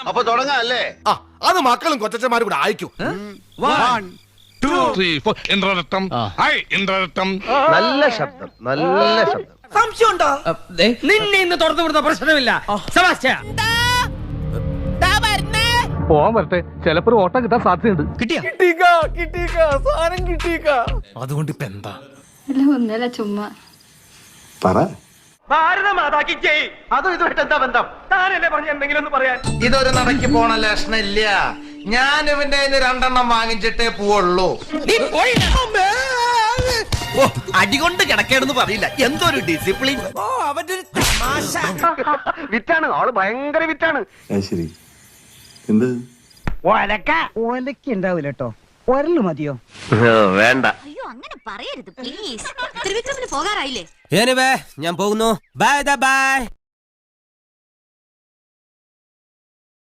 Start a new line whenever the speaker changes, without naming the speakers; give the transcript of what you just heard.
അപ്പൊ തുടങ്ങാം അല്ലേ?
അത് മക്കളും കൊച്ചന്മാരും കൂടെ അയക്കും.
1 2 3 4 ഇന്ദ്രരത്നം. ഹായ് ഇന്ദ്രരത്നം.
നല്ല ശബ്ദം, നല്ല ശബ്ദം.
സംശയമുണ്ടോ? നിന്നെ ഇന്ന് തുറന്നു വിടുന്ന പ്രശ്നമില്ല.
പോവാൻ വരട്ടെ, ചിലപ്പോ ഓട്ടം കിട്ടാൻ സാധ്യതയുണ്ട്.
അതുകൊണ്ട് ഇപ്പൊ എന്താ?
ഒന്നല്ല ചുമ്മാ
പറ.
ഭാരതമാതാക്കി ജയ്. അതും ഇതുമായിട്ട് എന്താ ബന്ധം? താനല്ലേ പറഞ്ഞ എന്തെങ്കിലും ഒന്ന് പറയാൻ.
ഇതൊരു നടക്ക് പോണ ലക്ഷണില്ല. ഞാൻ ഇവന്റെ 2 വാങ്ങിച്ചിട്ടേ പോവുള്ളൂ.
അടികൊണ്ട് കിടക്കേണ്ടെന്ന് പറയില്ല. എന്തൊരു ഡിസിപ്ലിൻ. വിറ്റാണ് ആള്, ഭയങ്കര വിറ്റാണ്.
ശരി, എന്ത്
ഒലക്ക ഉണ്ടാവില്ല കേട്ടോ, ഒരല് മതിയോ?
വേണ്ട.
അയ്യോ അങ്ങനെ പറയരുത് പ്ലീസ്. ത്രിവിക്രമിന് പോകാറായില്ലേ?
ഞാൻ പോകുന്നു. Bye bye.